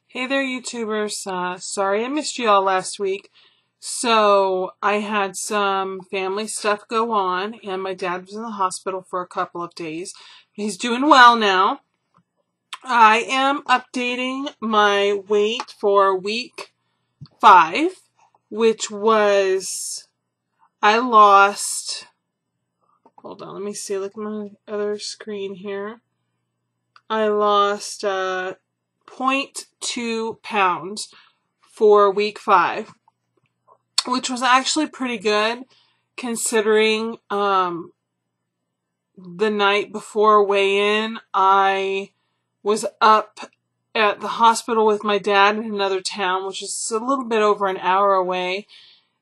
Hey there, YouTubers. Sorry I missed you all last week. So, I had some family stuff go on, and my dad was in the hospital for a couple of days. He's doing well now. I am updating my weight for week 5, which was, I lost, hold on, let me see, look at my other screen here. I lost, 0.2 pounds for week 5, which was actually pretty good considering the night before weigh-in I was up at the hospital with my dad in another town, which is a little bit over an hour away.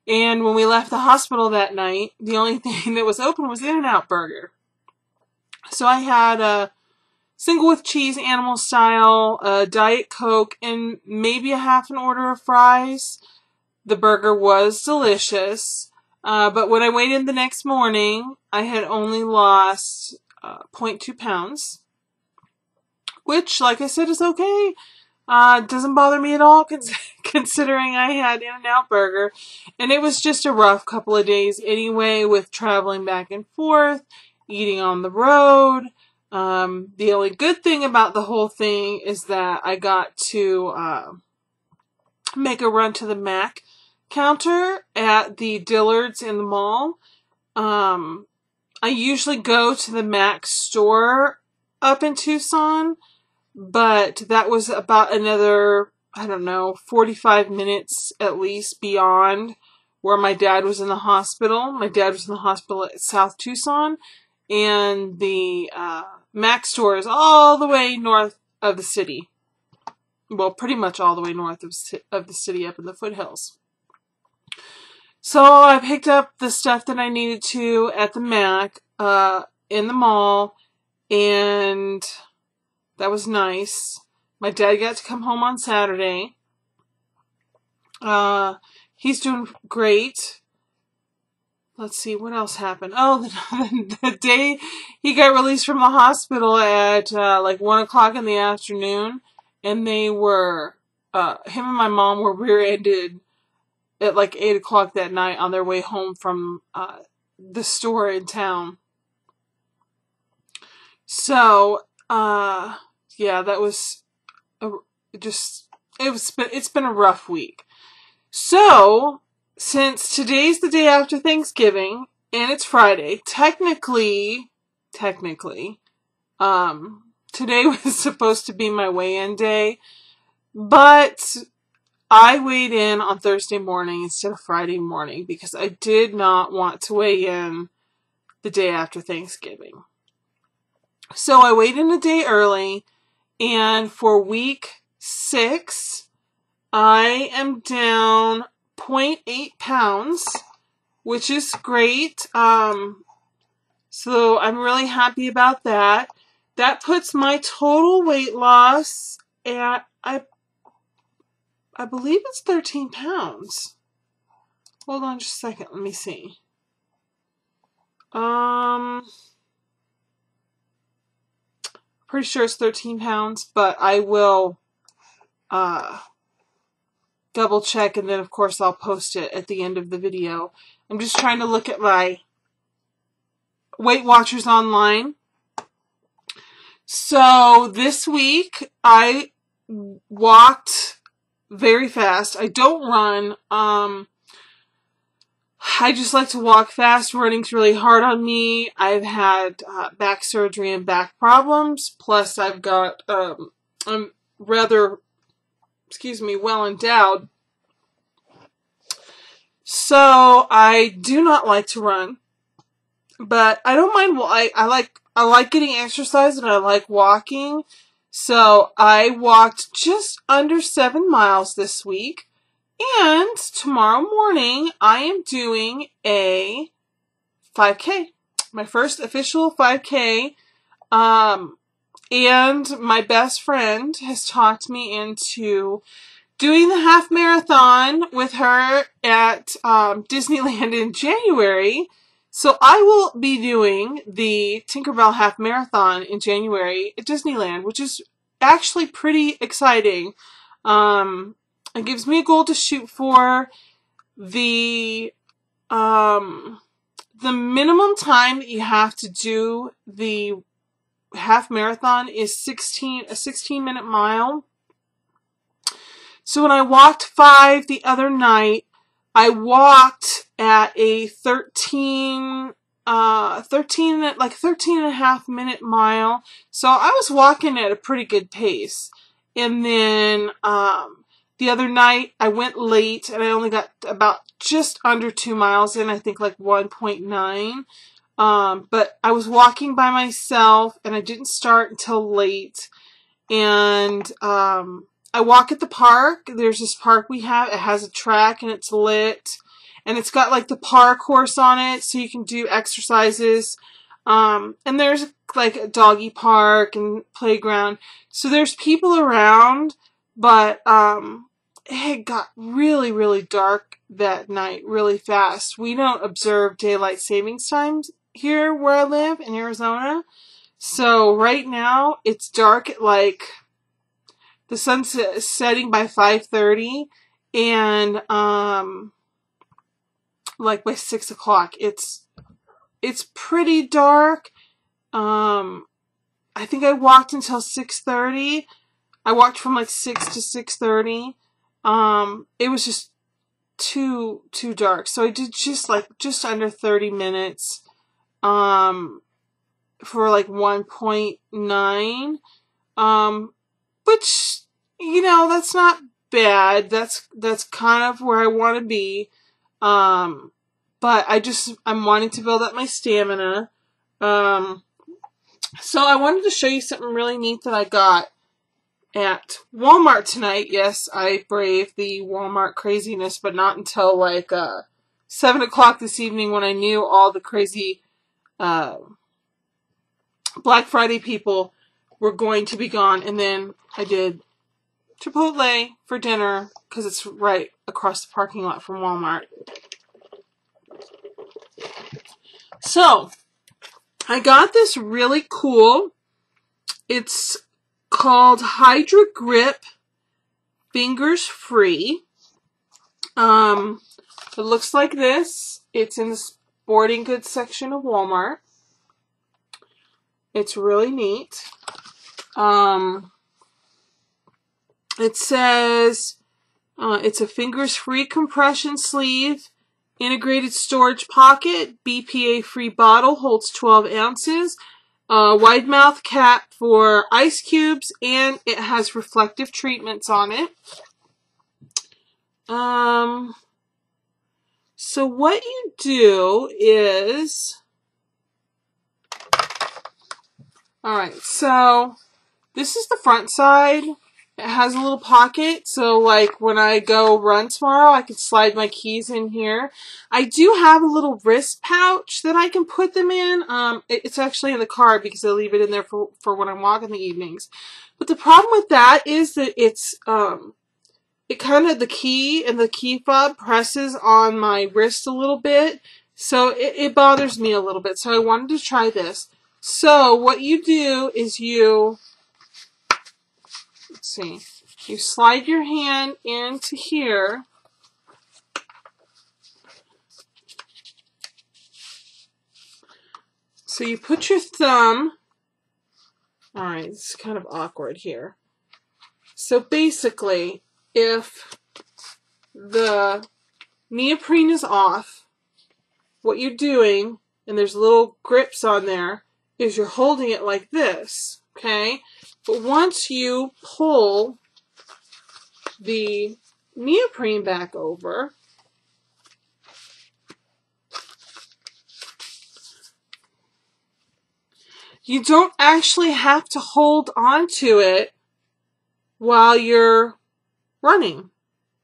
And when we left the hospital that night, the only thing that was open was In-N-Out Burger. So I had a single with cheese, animal style, a Diet Coke, and maybe a half an order of fries. The burger was delicious, but when I weighed in the next morning, I had only lost 0.2 pounds, which, like I said, is okay. It doesn't bother me at all, considering I had In-N-Out Burger, and it was just a rough couple of days anyway, with traveling back and forth, eating on the road. The only good thing about the whole thing is that I got to make a run to the Mac counter at the Dillard's in the mall. I usually go to the Mac store up in Tucson, but that was about another, 45 minutes at least beyond where my dad was in the hospital. My dad was in the hospital at South Tucson, and the Mac store is all the way north of the city. Well, pretty much all the way north of the city up in the foothills. So I picked up the stuff that I needed to at the Mac in the mall, and that was nice. My dad got to come home on Saturday. He's doing great. Let's see, what else happened? Oh, the day he got released from the hospital at like 1 o'clock in the afternoon, and they were, him and my mom were rear-ended at like 8 o'clock that night on their way home from the store in town. So, yeah, that was it's been a rough week. So, since today's the day after Thanksgiving, and it's Friday, technically, today was supposed to be my weigh-in day, but I weighed in on Thursday morning instead of Friday morning because I did not want to weigh in the day after Thanksgiving. So I weighed in a day early, and for week 6, I am down 0.8 pounds, which is great. So I'm really happy about that. That puts my total weight loss at, I believe it's 13 pounds. Hold on just a second, let me see. Pretty sure it's 13 pounds, but I will double check, and then of course I'll post it at the end of the video. I'm just trying to look at my Weight Watchers online. So this week I walked very fast. I don't run. I just like to walk fast. Running's really hard on me. I've had back surgery and back problems. Plus, I've got, I'm rather, well endowed. So, I do not like to run. But I don't mind. Well, I like getting exercise, and I like walking. So, I walked just under 7 miles this week. And tomorrow morning, I am doing a 5K. My first official 5K. And my best friend has talked me into doing the half marathon with her at Disneyland in January. So I will be doing the Tinkerbell half marathon in January at Disneyland, which is actually pretty exciting. It gives me a goal to shoot for. The minimum time that you have to do the half marathon is a 16-minute mile. So when I walked 5 the other night, I walked at a 13 and a half minute mile. So I was walking at a pretty good pace. And then, the other night I went late and I only got about just under 2 miles in, I think like 1.9. But I was walking by myself and I didn't start until late. And, I walk at the park. There's this park we have. It has a track and it's lit. And it's got like the park course on it so you can do exercises. And there's like a doggy park and playground. So there's people around, but it got really, really dark that night really fast. We don't observe daylight savings times here where I live in Arizona. So right now it's dark at like the sun's setting by 5:30 and like by 6 o'clock. It's pretty dark. I think I walked until 6:30. I walked from like 6 to 6:30. It was just too dark. So I did just under 30 minutes for like 1.9. Which, you know, that's not bad. That's kind of where I want to be. But I'm wanting to build up my stamina. So I wanted to show you something really neat that I got at Walmart tonight. Yes, I braved the Walmart craziness, but not until like 7 o'clock this evening when I knew all the crazy Black Friday people were going to be gone. And then I did Chipotle for dinner because it's right across the parking lot from Walmart. So I got this really cool, it's called Hydra Grip Fingers Free. It looks like this. It's in the sporting goods section of Walmart. It's really neat. It says it's a fingers-free compression sleeve, integrated storage pocket, BPA-free bottle, holds 12 ounces, wide mouth cap for ice cubes, and it has reflective treatments on it. So what you do is, alright, so this is the front side. It has a little pocket, so like when I go run tomorrow, I can slide my keys in here. I do have a little wrist pouch that I can put them in. It's actually in the car because I leave it in there for when I'm walking in the evenings. But the problem with that is that it's, it kind of, the key and the key fob presses on my wrist a little bit. So it bothers me a little bit. So I wanted to try this. So what you do is let's see, you slide your hand into here. So you put your thumb, alright, it's kind of awkward here. So basically, if the neoprene is off, what you're doing, and there's little grips on there, is you're holding it like this, okay? But once you pull the neoprene back over, you don't actually have to hold on to it while you're running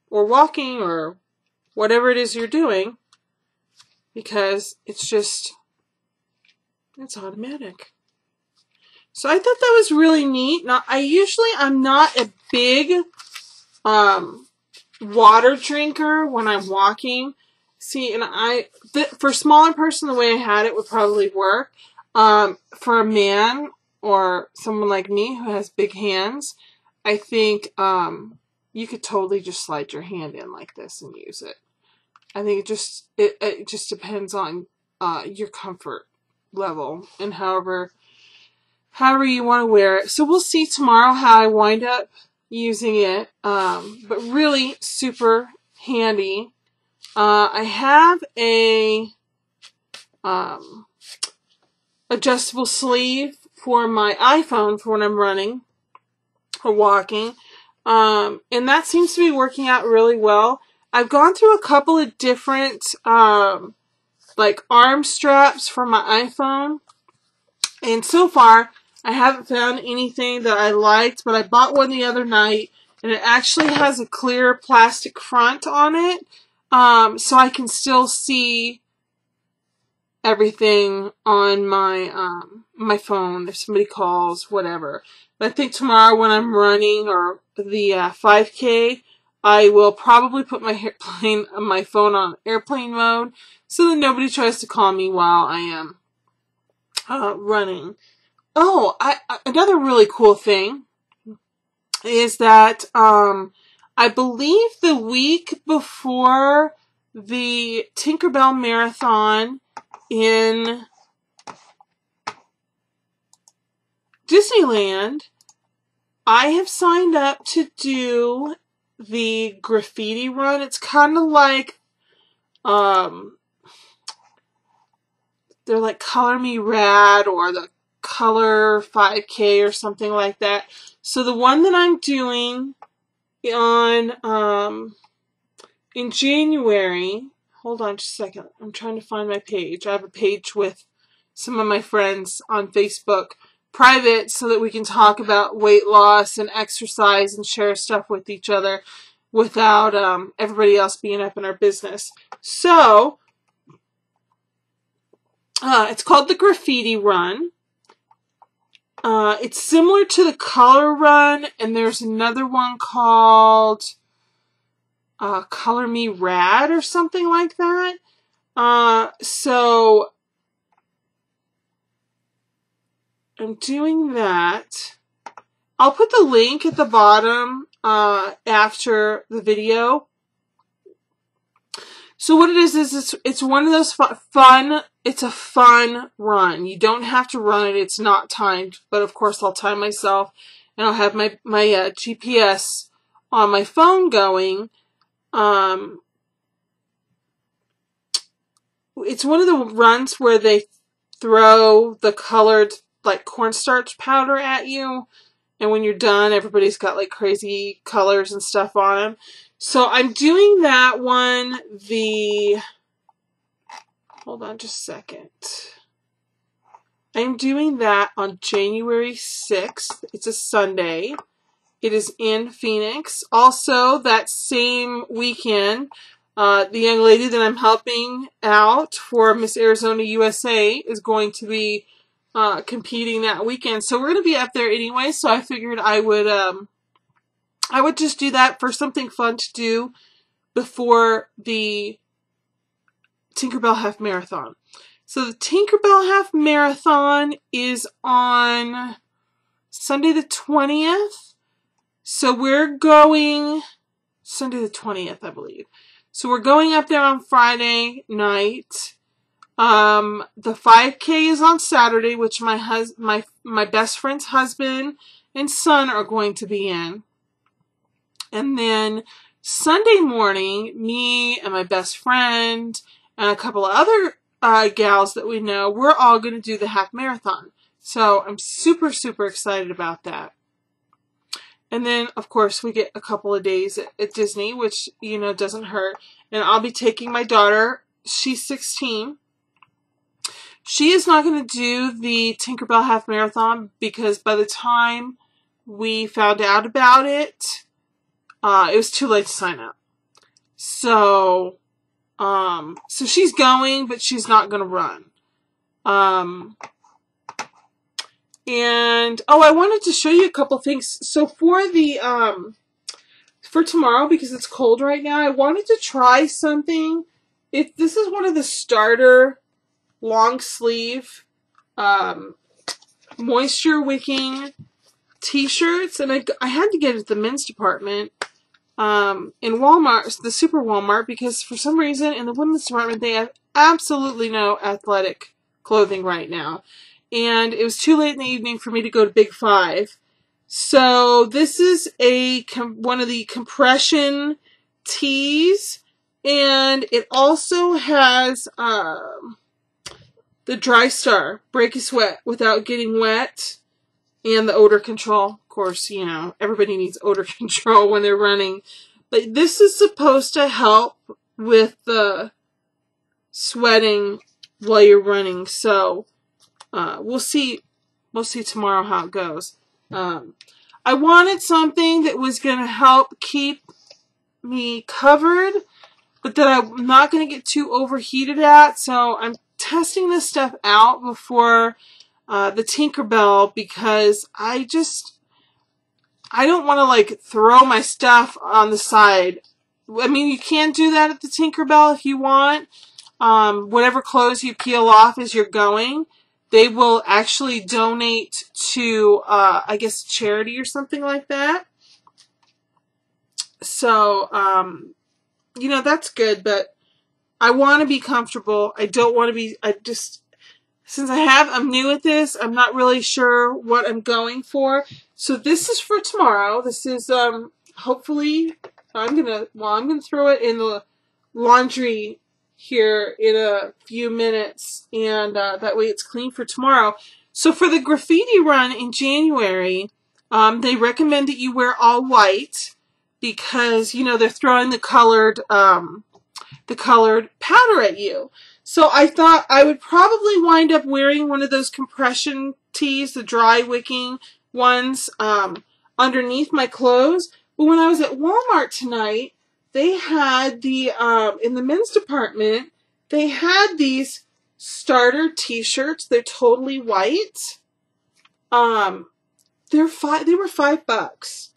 or walking or whatever it is you're doing, because it's automatic. So I thought that was really neat. Now, I'm not a big water drinker when I'm walking. See, and for a smaller person, the way I had it would probably work. For a man or someone like me who has big hands, I think you could totally just slide your hand in like this and use it. I think it just depends on your comfort level and however you want to wear it. So we'll see tomorrow how I wind up using it. But really super handy. I have a adjustable sleeve for my iPhone for when I'm running or walking. And that seems to be working out really well. I've gone through a couple of different like arm straps for my iPhone. And so far, I haven't found anything that I liked, but I bought one the other night, and it actually has a clear plastic front on it, so I can still see everything on my my phone if somebody calls, whatever. But I think tomorrow when I'm running or the 5K, I will probably put my phone on airplane mode so that nobody tries to call me while I am running. Oh, another really cool thing is that I believe the week before the Tinkerbell Marathon in Disneyland, I have signed up to do the graffiti run. It's kind of like they're like Color Me Rad or the Color 5K or something like that. So the one that I'm doing on in January, hold on just a second. I'm trying to find my page. I have a page with some of my friends on Facebook, private, so that we can talk about weight loss and exercise and share stuff with each other without everybody else being up in our business. So it's called the Graffiti Run. It's similar to the Color Run, and there's another one called Color Me Rad or something like that. So I'm doing that. I'll put the link at the bottom after the video. So what it is it's one of those fun, it's a fun run. You don't have to run it, it's not timed, but of course I'll time myself, and I'll have my GPS on my phone going. It's one of the runs where they throw the colored like cornstarch powder at you, and when you're done, everybody's got like crazy colors and stuff on them. So I'm doing that one hold on just a second. I'm doing that on January 6th. It's a Sunday. It is in Phoenix. Also, that same weekend, the young lady that I'm helping out for Miss Arizona USA is going to be competing that weekend. So we're going to be up there anyway, so I figured I would just do that for something fun to do before the Tinkerbell Half Marathon. So the Tinkerbell Half Marathon is on Sunday the 20th. So we're going Sunday the 20th, I believe. So we're going up there on Friday night. The 5K is on Saturday, which my best friend's husband and son are going to be in. And then Sunday morning, me and my best friend and a couple of other gals that we know, we're all going to do the half marathon. So I'm super, super excited about that. And then, of course, we get a couple of days at Disney, which, you know, doesn't hurt. And I'll be taking my daughter. She's 16. She is not going to do the Tinkerbell Half Marathon because by the time we found out about it, it was too late to sign up. So, so she's going, but she's not going to run. And, oh, I wanted to show you a couple things. So for the, for tomorrow, because it's cold right now, I wanted to try something. This is one of the starter long sleeve, moisture wicking t-shirts, and I had to get it at the men's department. in Walmart, the Super Walmart, because for some reason in the women's department they have absolutely no athletic clothing right now. And it was too late in the evening for me to go to Big Five. So this is one of the compression tees, and it also has the Dry Star, break a sweat without getting wet, and the odor control. Of course, you know, everybody needs odor control when they're running. But this is supposed to help with the sweating while you're running. So we'll see tomorrow how it goes. I wanted something that was going to help keep me covered, but that I'm not going to get too overheated at. So I'm testing this stuff out before the Tinkerbell, because I don't want to like throw my stuff on the side. I mean, you can do that at the Tinkerbell if you want. Whatever clothes you peel off as you're going, they will actually donate to, I guess, charity or something like that. So, you know, that's good, but I want to be comfortable. I don't want to be, since I'm new at this, I'm not really sure what I'm going for. So this is for tomorrow. This is, hopefully, I'm gonna throw it in the laundry here in a few minutes, and that way it's clean for tomorrow. So for the graffiti run in January, they recommend that you wear all white, because, you know, they're throwing the colored powder at you. So I thought I would probably wind up wearing one of those compression tees, the dry wicking ones, underneath my clothes. But when I was at Walmart tonight, they had in the men's department, they had these starter t-shirts. They're totally white. They were $5.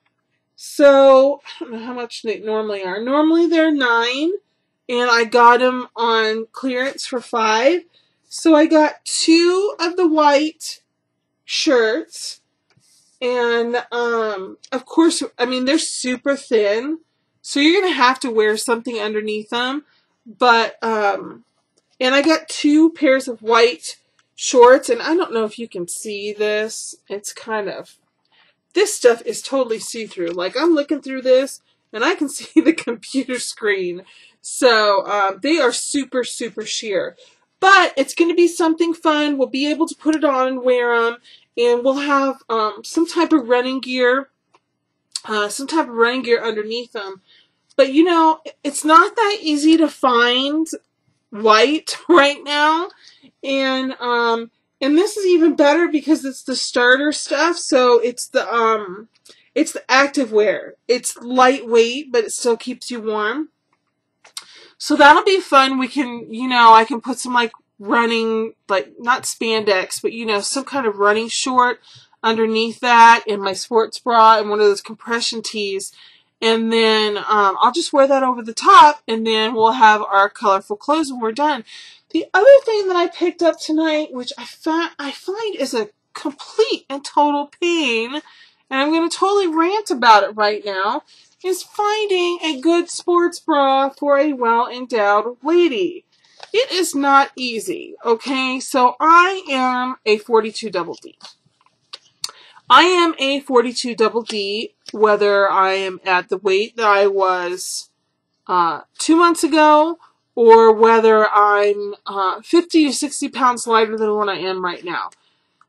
So I don't know how much they normally are. Normally they're $9. And I got them on clearance for $5. So I got 2 of the white shirts. And, of course, I mean, they're super thin. So you're going to have to wear something underneath them. But, and I got 2 pairs of white shorts. And I don't know if you can see this. It's kind of, this stuff is totally see-through. Like, I'm looking through this, and I can see the computer screen. So they are super, super sheer. But it's going to be something fun. We'll be able to put it on and wear them. And we'll have some type of running gear. Underneath them. But, you know, it's not that easy to find white right now. And this is even better because it's the starter stuff. So it's the active wear. It's lightweight, but it still keeps you warm. So that'll be fun. We can, you know, I can put some like running, like not spandex, but you know, some kind of running short underneath that, and my sports bra and one of those compression tees. And then I'll just wear that over the top, and then we'll have our colorful clothes when we're done. The other thing that I picked up tonight, which I find is a complete and total pain, and I'm going to totally rant about it right now, is finding a good sports bra for a well-endowed lady. It is not easy, okay? So I am a 42 double D. I am a 42 double D, whether I am at the weight that I was 2 months ago, or whether I'm 50 to 60 pounds lighter than what I am right now.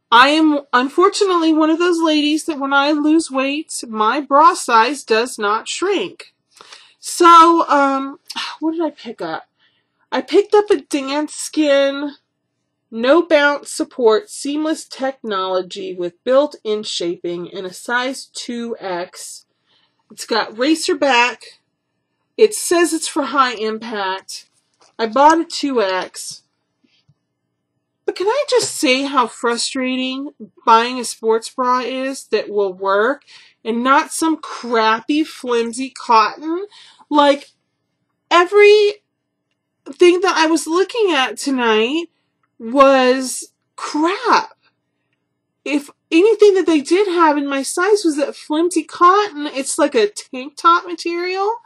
I am, unfortunately, one of those ladies that when I lose weight, my bra size does not shrink. So, what did I pick up? I picked up a Danskin no bounce support seamless technology with built-in shaping in a size 2X. It's got racer back. It says it's for high impact. I bought a 2X. But can I just say how frustrating buying a sports bra is that will work and not some crappy, flimsy cotton? Like, everything that I was looking at tonight was crap. if anything that they did have in my size was that flimsy cotton, it's like a tank top material.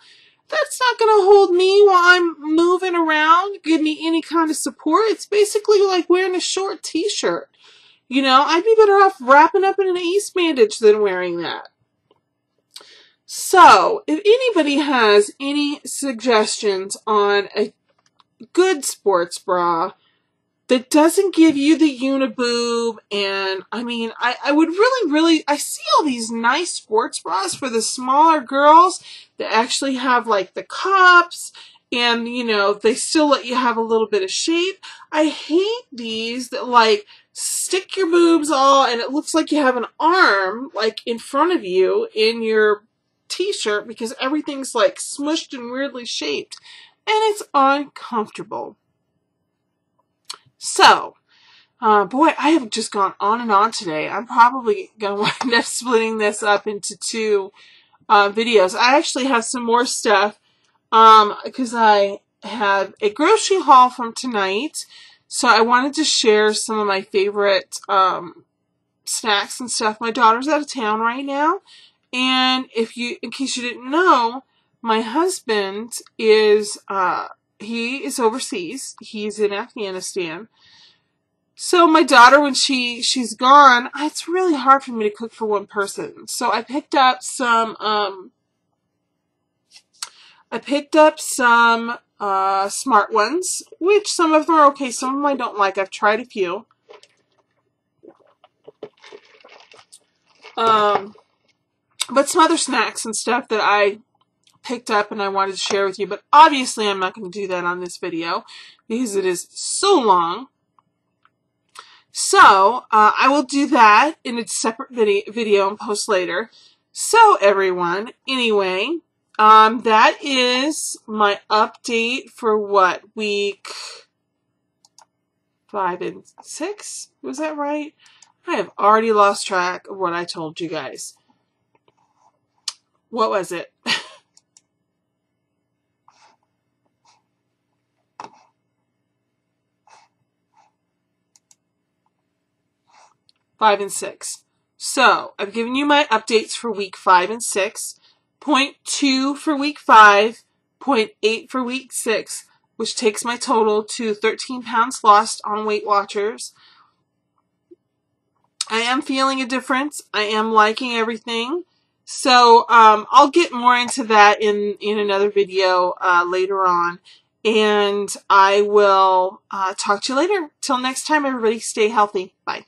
That's not going to hold me while I'm moving around, give me any kind of support. It's basically like wearing a short t-shirt. You know, I'd be better off wrapping up in an ace bandage than wearing that. So, if anybody has any suggestions on a good sports bra that doesn't give you the uniboob, and I mean, I would really, I see all these nice sports bras for the smaller girls that actually have like the cups, and you know, they still let you have a little bit of shape. I hate these that like stick your boobs all, and it looks like you have an arm like in front of you in your t-shirt because everything's like smushed and weirdly shaped, and it's uncomfortable. So, boy, I have just gone on and on today. I'm probably going to wind up splitting this up into two videos. I actually have some more stuff because I have a grocery haul from tonight. So I wanted to share some of my favorite snacks and stuff. My daughter's out of town right now. And in case you didn't know, my husband is, he is overseas. He's in Afghanistan. So my daughter, when she's gone, it's really hard for me to cook for one person. So I picked up some, Smart Ones, which some of them are okay, some of them I don't like. I've tried a few. But some other snacks and stuff that I picked up and I wanted to share with you. But obviously I'm not going to do that on this video because it is so long. So I will do that in a separate video and post later. So everyone, anyway, that is my update for what, week 5 and 6? Was that right? I have already lost track of what I told you guys. What was it? Five and 6. So, I've given you my updates for week 5 and 6. Point 2 for week 5. Point 8 for week 6. Which takes my total to 13 pounds lost on Weight Watchers. I am feeling a difference. I am liking everything. So, I'll get more into that in another video later on. And I will talk to you later. Till next time, everybody, stay healthy. Bye.